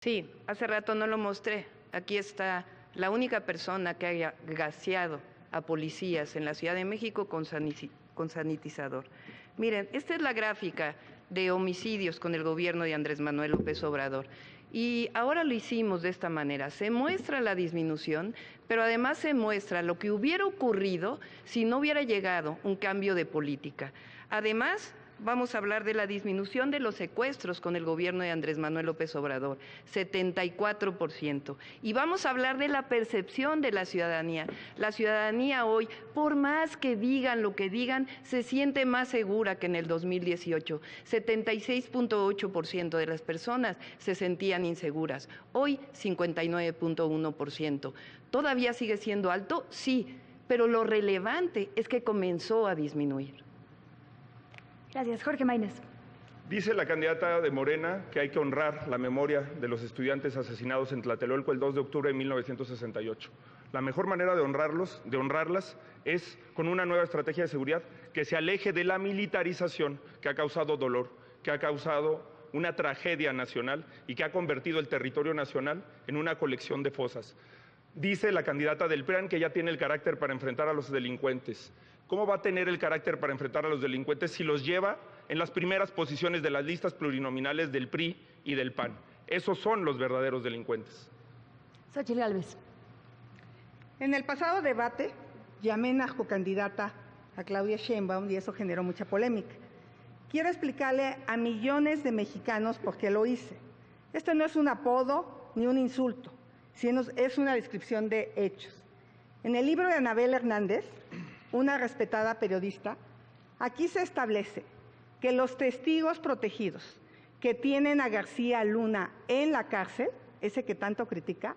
Sí, hace rato no lo mostré. Aquí está la única persona que haya gaseado a policías en la Ciudad de México con sanitizador. Miren, esta es la gráfica de homicidios con el gobierno de Andrés Manuel López Obrador. Y ahora lo hicimos de esta manera. Se muestra la disminución, pero además se muestra lo que hubiera ocurrido si no hubiera llegado un cambio de política. Además, vamos a hablar de la disminución de los secuestros con el gobierno de Andrés Manuel López Obrador, 74%. Y vamos a hablar de la percepción de la ciudadanía. La ciudadanía hoy, por más que digan lo que digan, se siente más segura que en el 2018. 76.8% de las personas se sentían inseguras. Hoy, 59.1%. ¿Todavía sigue siendo alto? Sí, pero lo relevante es que comenzó a disminuir. Gracias. Jorge Maínez. Dice la candidata de Morena que hay que honrar la memoria de los estudiantes asesinados en Tlatelolco el 2 de octubre de 1968. La mejor manera de honrarlas, es con una nueva estrategia de seguridad que se aleje de la militarización que ha causado dolor, que ha causado una tragedia nacional y que ha convertido el territorio nacional en una colección de fosas. Dice la candidata del PRIAN que ya tiene el carácter para enfrentar a los delincuentes. ¿Cómo va a tener el carácter para enfrentar a los delincuentes si los lleva en las primeras posiciones de las listas plurinominales del PRI y del PAN? Esos son los verdaderos delincuentes. Xochitl Gálvez. En el pasado debate llamé narcocandidata a Claudia Sheinbaum y eso generó mucha polémica. Quiero explicarle a millones de mexicanos por qué lo hice. Esto no es un apodo ni un insulto, sino es una descripción de hechos. En el libro de Anabel Hernández, una respetada periodista, aquí se establece que los testigos protegidos que tienen a García Luna en la cárcel, ese que tanto critica,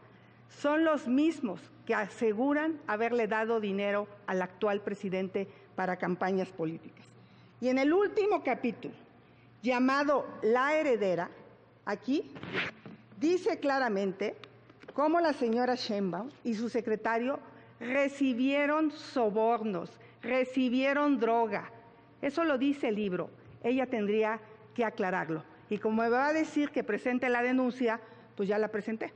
son los mismos que aseguran haberle dado dinero al actual presidente para campañas políticas. Y en el último capítulo, llamado La Heredera, aquí dice claramente cómo la señora Sheinbaum y su secretario recibieron sobornos, recibieron droga. Eso lo dice el libro. Ella tendría que aclararlo. Y como me va a decir que presente la denuncia, pues ya la presenté.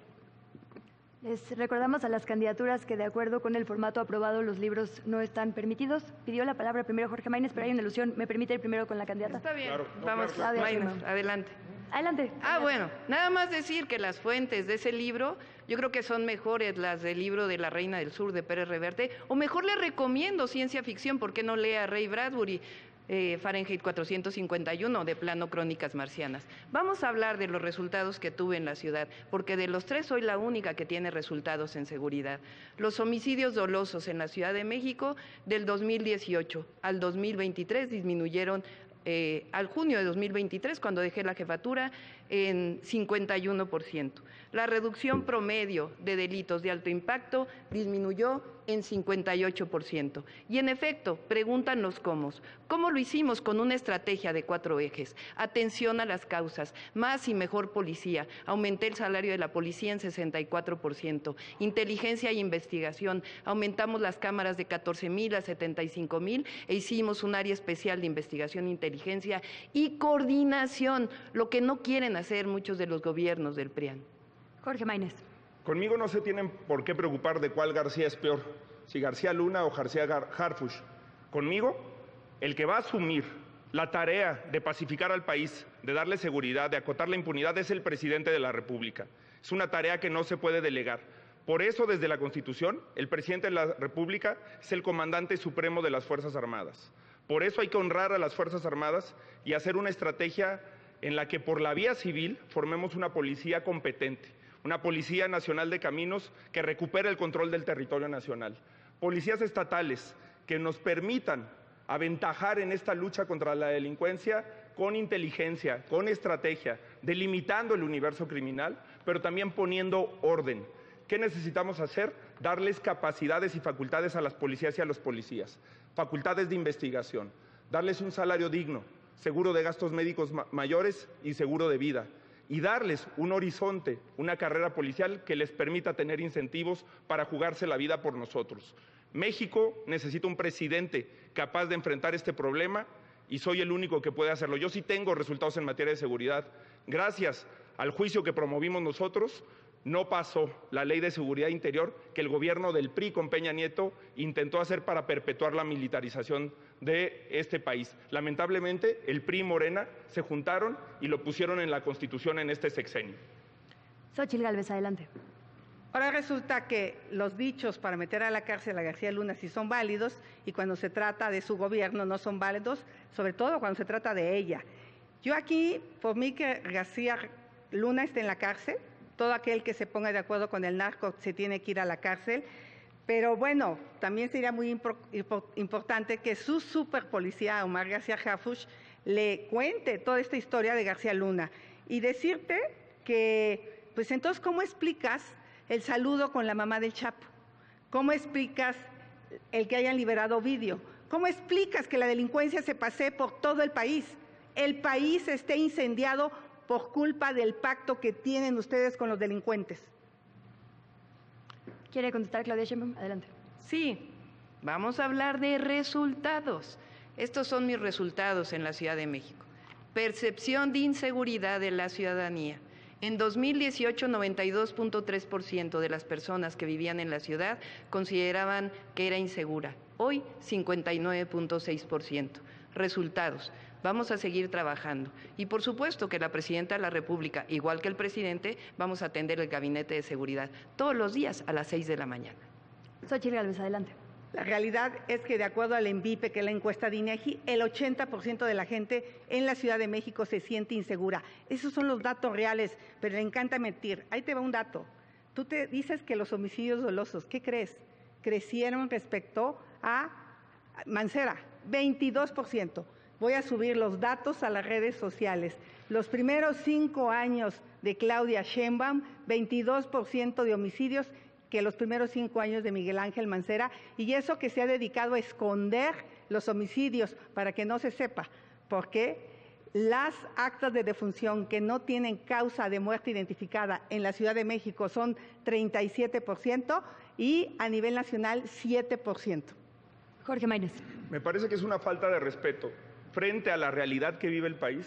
Les recordamos a las candidaturas que de acuerdo con el formato aprobado los libros no están permitidos. Pidió la palabra primero Jorge Maínez, pero hay una alusión. ¿Me permite ir primero con la candidata? Está bien, claro, vamos, claro. Maínez, adelante. Adelante. Bueno, nada más decir que las fuentes de ese libro, yo creo que son mejores las del libro de La Reina del Sur de Pérez Reverte, o mejor le recomiendo ciencia ficción, ¿por qué no lea Ray Bradbury? Fahrenheit 451, de plano Crónicas Marcianas. Vamos a hablar de los resultados que tuve en la ciudad, porque de los tres soy la única que tiene resultados en seguridad. Los homicidios dolosos en la Ciudad de México del 2018 al 2023 disminuyeron al junio de 2023, cuando dejé la jefatura, en 51%. La reducción promedio de delitos de alto impacto disminuyó en 58%. Y en efecto, preguntan los cómo. ¿Cómo lo hicimos? Con una estrategia de 4 ejes. Atención a las causas, más y mejor policía. Aumenté el salario de la policía en 64%. Inteligencia e investigación. Aumentamos las cámaras de 14,000 a 75,000 e hicimos un área especial de investigación e inteligencia y coordinación, lo que no quieren hacer muchos de los gobiernos del PRIAN. Jorge Maínez. Conmigo no se tienen por qué preocupar de cuál García es peor, si García Luna o García Harfuch. Conmigo, el que va a asumir la tarea de pacificar al país, de darle seguridad, de acotar la impunidad, es el presidente de la República. Es una tarea que no se puede delegar. Por eso, desde la Constitución, el presidente de la República es el comandante supremo de las Fuerzas Armadas. Por eso hay que honrar a las Fuerzas Armadas y hacer una estrategia en la que por la vía civil formemos una policía competente, una Policía Nacional de Caminos que recupere el control del territorio nacional, policías estatales que nos permitan aventajar en esta lucha contra la delincuencia con inteligencia, con estrategia, delimitando el universo criminal, pero también poniendo orden. ¿Qué necesitamos hacer? Darles capacidades y facultades a las policías y a los policías, facultades de investigación, darles un salario digno, seguro de gastos médicos mayores y seguro de vida, y darles un horizonte, una carrera policial que les permita tener incentivos para jugarse la vida por nosotros. México necesita un presidente capaz de enfrentar este problema y soy el único que puede hacerlo. Yo sí tengo resultados en materia de seguridad, gracias al juicio que promovimos nosotros, no pasó la Ley de Seguridad Interior que el gobierno del PRI con Peña Nieto intentó hacer para perpetuar la militarización de este país. Lamentablemente, el PRI y Morena se juntaron y lo pusieron en la Constitución en este sexenio. Xóchitl Gálvez, adelante. Ahora resulta que los dichos para meter a la cárcel a García Luna sí son válidos y cuando se trata de su gobierno no son válidos, sobre todo cuando se trata de ella. Yo aquí, por mí que García Luna esté en la cárcel, todo aquel que se ponga de acuerdo con el narco se tiene que ir a la cárcel, pero bueno, también sería muy importante que su superpolicía, Omar García Harfuch, le cuente toda esta historia de García Luna y decirte que, pues entonces, ¿cómo explicas el saludo con la mamá del Chapo? ¿Cómo explicas el que hayan liberado Ovidio? ¿Cómo explicas que la delincuencia se pase por todo el país? El país esté incendiado por culpa del pacto que tienen ustedes con los delincuentes. ¿Quiere contestar Claudia Sheinbaum? Adelante. Sí, vamos a hablar de resultados. Estos son mis resultados en la Ciudad de México. Percepción de inseguridad de la ciudadanía. En 2018, 92.3% de las personas que vivían en la ciudad consideraban que era insegura. Hoy, 59.6%. Resultados. Vamos a seguir trabajando. Y por supuesto que la Presidenta de la República, igual que el Presidente, vamos a atender el Gabinete de Seguridad todos los días a las 6 de la mañana. Xóchitl Gálvez, adelante. La realidad es que de acuerdo al ENVIPE, que es la encuesta de INEGI, el 80% de la gente en la Ciudad de México se siente insegura. Esos son los datos reales, pero le encanta mentir. Ahí te va un dato. Tú te dices que los homicidios dolosos, ¿qué crees? Crecieron respecto a Mancera, 22%. Voy a subir los datos a las redes sociales. Los primeros 5 años de Claudia Sheinbaum, 22% de homicidios que los primeros 5 años de Miguel Ángel Mancera, y eso que se ha dedicado a esconder los homicidios para que no se sepa, porque las actas de defunción que no tienen causa de muerte identificada en la Ciudad de México son 37% y a nivel nacional 7%. Jorge Maínez. Me parece que es una falta de respeto frente a la realidad que vive el país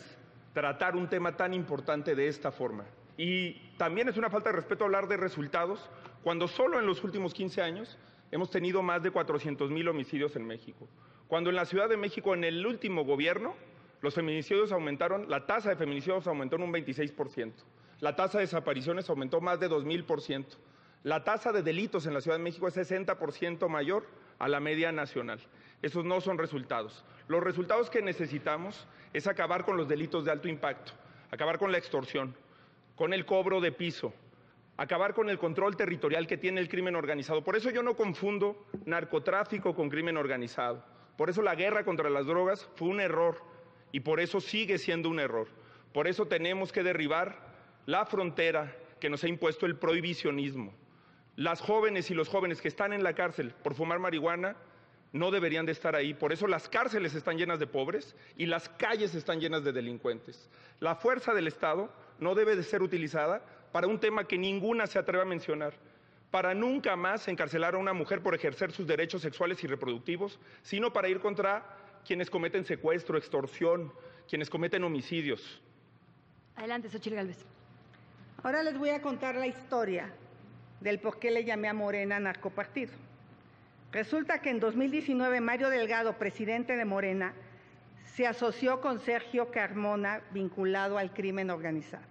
tratar un tema tan importante de esta forma. Y también es una falta de respeto hablar de resultados cuando solo en los últimos 15 años hemos tenido más de 400,000 homicidios en México. Cuando en la Ciudad de México, en el último gobierno, los feminicidios aumentaron, la tasa de feminicidios aumentó en un 26%. La tasa de desapariciones aumentó más de 2,000%. La tasa de delitos en la Ciudad de México es 60% mayor a la media nacional. Esos no son resultados. Los resultados que necesitamos es acabar con los delitos de alto impacto, acabar con la extorsión, con el cobro de piso, acabar con el control territorial que tiene el crimen organizado. Por eso yo no confundo narcotráfico con crimen organizado. Por eso la guerra contra las drogas fue un error y por eso sigue siendo un error. Por eso tenemos que derribar la frontera que nos ha impuesto el prohibicionismo. Las jóvenes y los jóvenes que están en la cárcel por fumar marihuana no deberían de estar ahí. Por eso las cárceles están llenas de pobres y las calles están llenas de delincuentes. La fuerza del Estado no debe de ser utilizada para un tema que ninguna se atreve a mencionar, para nunca más encarcelar a una mujer por ejercer sus derechos sexuales y reproductivos, sino para ir contra quienes cometen secuestro, extorsión, quienes cometen homicidios. Adelante, Xóchitl Gálvez. Ahora les voy a contar la historia del por qué le llamé a Morena narcopartido. Resulta que en 2019 Mario Delgado, presidente de Morena, se asoció con Sergio Carmona vinculado al crimen organizado.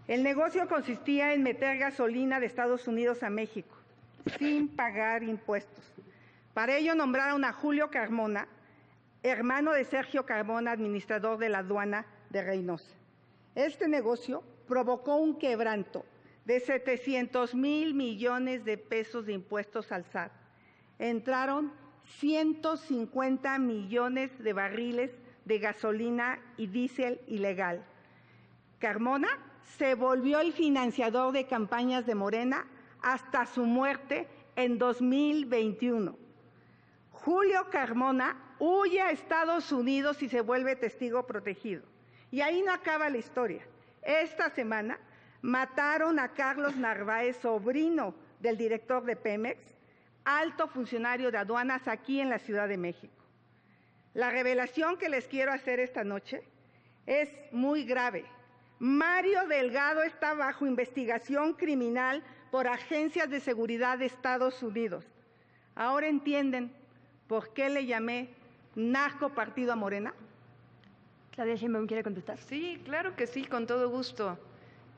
El negocio consistía en meter gasolina de Estados Unidos a México sin pagar impuestos. Para ello nombraron a Julio Carmona, hermano de Sergio Carmona, administrador de la aduana de Reynosa. Este negocio provocó un quebranto de 700,000 millones de pesos de impuestos al SAT. Entraron 150 millones de barriles de gasolina y diésel ilegal. Carmona se volvió el financiador de campañas de Morena hasta su muerte en 2021. Julio Carmona huye a Estados Unidos y se vuelve testigo protegido. Y ahí no acaba la historia. Esta semana mataron a Carlos Narváez, sobrino del director de Pemex, alto funcionario de aduanas aquí en la Ciudad de México. La revelación que les quiero hacer esta noche es muy grave, Mario Delgado está bajo investigación criminal por agencias de seguridad de Estados Unidos. ¿Ahora entienden por qué le llamé narco partido a Morena? Claudia Sheinbaum, ¿quiere contestar? Sí, claro que sí, con todo gusto.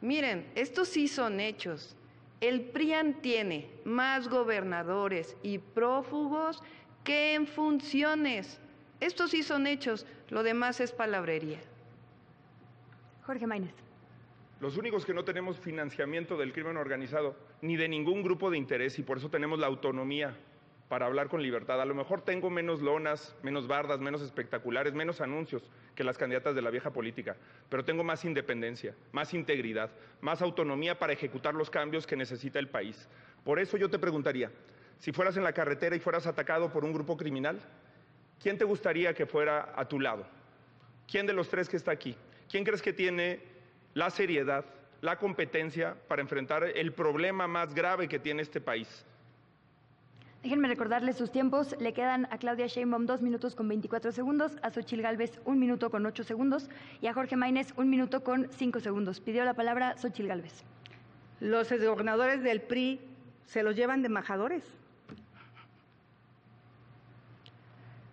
Miren, estos sí son hechos. El PRIAN tiene más gobernadores y prófugos que en funciones. Estos sí son hechos, lo demás es palabrería. Jorge Maínez. Los únicos que no tenemos financiamiento del crimen organizado, ni de ningún grupo de interés, y por eso tenemos la autonomía para hablar con libertad. A lo mejor tengo menos lonas, menos bardas, menos espectaculares, menos anuncios que las candidatas de la vieja política, pero tengo más independencia, más integridad, más autonomía para ejecutar los cambios que necesita el país. Por eso yo te preguntaría, si fueras en la carretera y fueras atacado por un grupo criminal, ¿quién te gustaría que fuera a tu lado? ¿Quién de los tres que está aquí? ¿Quién crees que tiene la seriedad, la competencia para enfrentar el problema más grave que tiene este país? Déjenme recordarles sus tiempos. Le quedan a Claudia Sheinbaum 2 minutos con 24 segundos, a Xóchitl Gálvez 1 minuto con 8 segundos y a Jorge Maínez 1 minuto con 5 segundos. Pidió la palabra Xóchitl Gálvez. Los exgobernadores del PRI se los llevan de embajadores.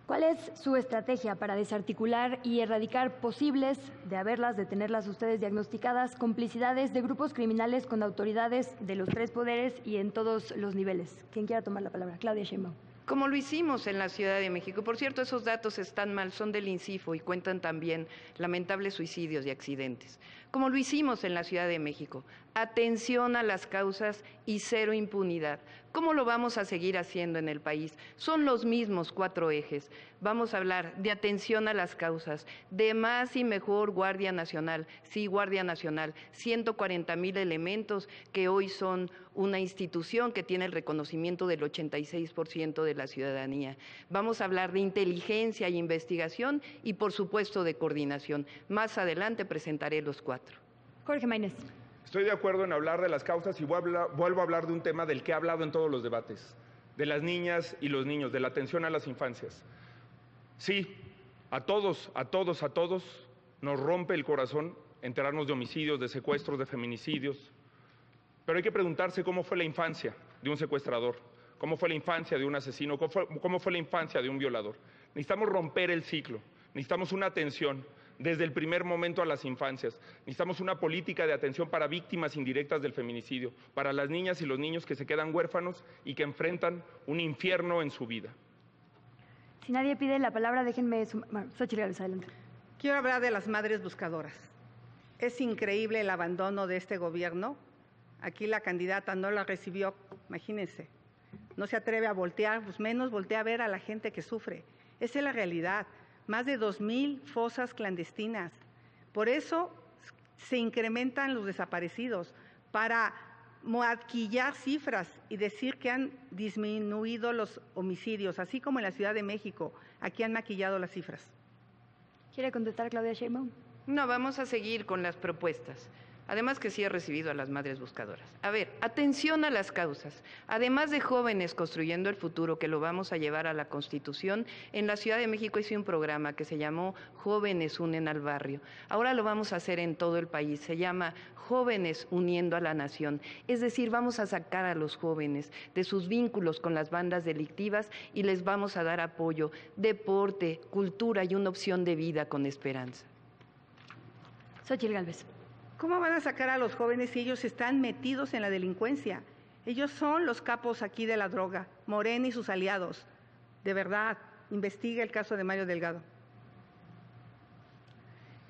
¿Cuál es su estrategia para desarticular y erradicar posibles, de haberlas, de tenerlas ustedes diagnosticadas, complicidades de grupos criminales con autoridades de los tres poderes y en todos los niveles? ¿Quién quiera tomar la palabra? Claudia Sheinbaum. Como lo hicimos en la Ciudad de México. Por cierto, esos datos están mal, son del INCIFO y cuentan también lamentables suicidios y accidentes. Como lo hicimos en la Ciudad de México, atención a las causas y cero impunidad. ¿Cómo lo vamos a seguir haciendo en el país? Son los mismos 4 ejes. Vamos a hablar de atención a las causas, de más y mejor Guardia Nacional. Sí, Guardia Nacional, 140,000 elementos que hoy son una institución que tiene el reconocimiento del 86% de la ciudadanía. Vamos a hablar de inteligencia e investigación y, por supuesto, de coordinación. Más adelante presentaré los 4. Jorge Maínez. Estoy de acuerdo en hablar de las causas y vuelvo a hablar de un tema del que he hablado en todos los debates, de las niñas y los niños, de la atención a las infancias. Sí, a todos nos rompe el corazón enterarnos de homicidios, de secuestros, de feminicidios, pero hay que preguntarse cómo fue la infancia de un secuestrador, cómo fue la infancia de un asesino, cómo fue la infancia de un violador. Necesitamos romper el ciclo, necesitamos una atención desde el primer momento a las infancias. Necesitamos una política de atención para víctimas indirectas del feminicidio, para las niñas y los niños que se quedan huérfanos y que enfrentan un infierno en su vida. Si nadie pide la palabra, déjenme... Xóchitl Gálvez, adelante. Quiero hablar de las madres buscadoras. Es increíble el abandono de este gobierno. Aquí la candidata no la recibió, imagínense. No se atreve a voltear, pues menos voltea a ver a la gente que sufre. Esa es la realidad. Más de 2,000 fosas clandestinas. Por eso se incrementan los desaparecidos, para maquillar cifras y decir que han disminuido los homicidios, así como en la Ciudad de México. Aquí han maquillado las cifras. ¿Quiere contestar Claudia Sheinbaum? No, vamos a seguir con las propuestas. Además que sí he recibido a las madres buscadoras. A ver, atención a las causas. Además de Jóvenes Construyendo el Futuro, que lo vamos a llevar a la Constitución, en la Ciudad de México hice un programa que se llamó Jóvenes Unen al Barrio. Ahora lo vamos a hacer en todo el país. Se llama Jóvenes Uniendo a la Nación. Es decir, vamos a sacar a los jóvenes de sus vínculos con las bandas delictivas y les vamos a dar apoyo, deporte, cultura y una opción de vida con esperanza. Xóchitl Gálvez. ¿Cómo van a sacar a los jóvenes si ellos están metidos en la delincuencia? Ellos son los capos aquí de la droga, Morena y sus aliados. De verdad, investigue el caso de Mario Delgado.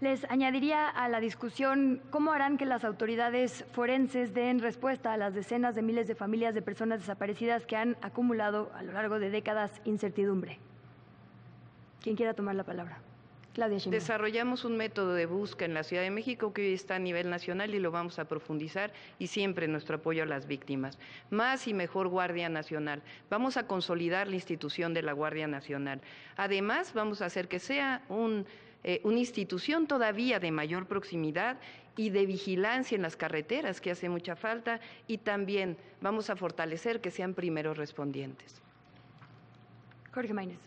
Les añadiría a la discusión cómo harán que las autoridades forenses den respuesta a las decenas de miles de familias de personas desaparecidas que han acumulado a lo largo de décadas incertidumbre. ¿Quién quiera tomar la palabra? Claudia Sheinbaum. Desarrollamos un método de búsqueda en la Ciudad de México que hoy está a nivel nacional y lo vamos a profundizar, y siempre nuestro apoyo a las víctimas. Más y mejor Guardia Nacional. Vamos a consolidar la institución de la Guardia Nacional. Además, vamos a hacer que sea una institución todavía de mayor proximidad y de vigilancia en las carreteras, que hace mucha falta, y también vamos a fortalecer que sean primeros respondientes. Jorge Maínez.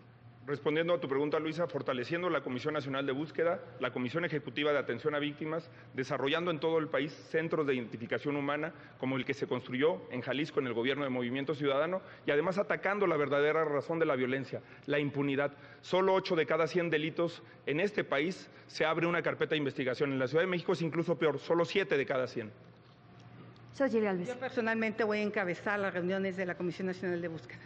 Respondiendo a tu pregunta, Luisa, fortaleciendo la Comisión Nacional de Búsqueda, la Comisión Ejecutiva de Atención a Víctimas, desarrollando en todo el país centros de identificación humana, como el que se construyó en Jalisco en el gobierno de Movimiento Ciudadano, y además atacando la verdadera razón de la violencia, la impunidad. Solo 8 de cada 100 delitos en este país se abre una carpeta de investigación. En la Ciudad de México es incluso peor, solo 7 de cada 100. Xochitl Gálvez. Yo personalmente voy a encabezar las reuniones de la Comisión Nacional de Búsqueda.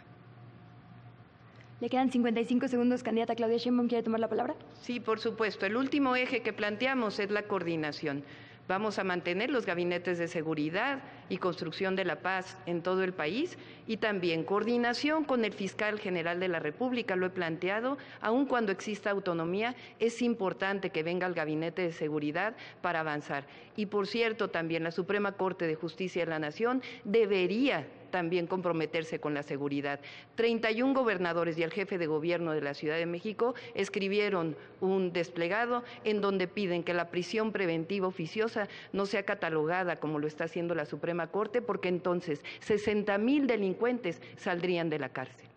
Le quedan 55 segundos. Candidata Claudia Sheinbaum, ¿quiere tomar la palabra? Sí, por supuesto. El último eje que planteamos es la coordinación. Vamos a mantener los gabinetes de seguridad y construcción de la paz en todo el país y también coordinación con el fiscal general de la República. Lo he planteado, aun cuando exista autonomía, es importante que venga el gabinete de seguridad para avanzar. Y por cierto, también la Suprema Corte de Justicia de la Nación debería también comprometerse con la seguridad. 31 gobernadores y el jefe de gobierno de la Ciudad de México escribieron un desplegado en donde piden que la prisión preventiva oficiosa no sea catalogada como lo está haciendo la Suprema Corte, porque entonces 60,000 delincuentes saldrían de la cárcel.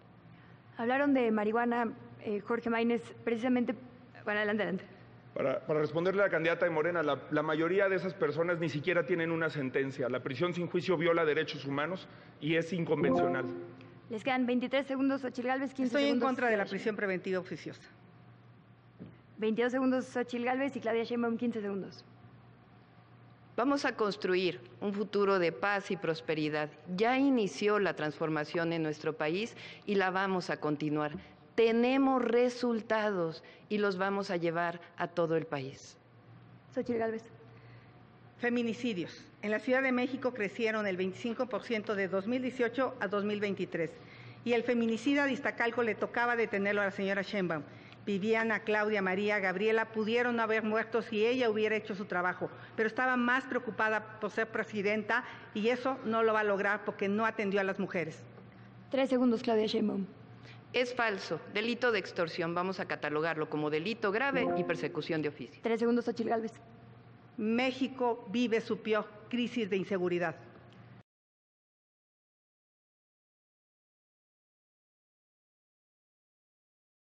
Hablaron de marihuana, Jorge Maínez, precisamente. Bueno, adelante. Para responderle a la candidata de Morena, la mayoría de esas personas ni siquiera tienen una sentencia. La prisión sin juicio viola derechos humanos y es inconvencional. Les quedan 23 segundos, Xochitl Gálvez, 15 Estoy segundos. en contra de la prisión preventiva oficiosa. 22 segundos, Xochitl Gálvez, y Claudia Sheinbaum, 15 segundos. Vamos a construir un futuro de paz y prosperidad. Ya inició la transformación en nuestro país y la vamos a continuar. Tenemos resultados y los vamos a llevar a todo el país. Xochitl Gálvez. Feminicidios. En la Ciudad de México crecieron el 25% de 2018 a 2023. Y el feminicida de Iztacalco le tocaba detenerlo a la señora Sheinbaum. Viviana, Claudia, María, Gabriela pudieron no haber muerto si ella hubiera hecho su trabajo, pero estaba más preocupada por ser presidenta y eso no lo va a lograr porque no atendió a las mujeres. 3 segundos, Claudia Sheinbaum. Es falso. Delito de extorsión. Vamos a catalogarlo como delito grave y persecución de oficio. 3 segundos, Xochitl Gálvez. México vive su peor crisis de inseguridad.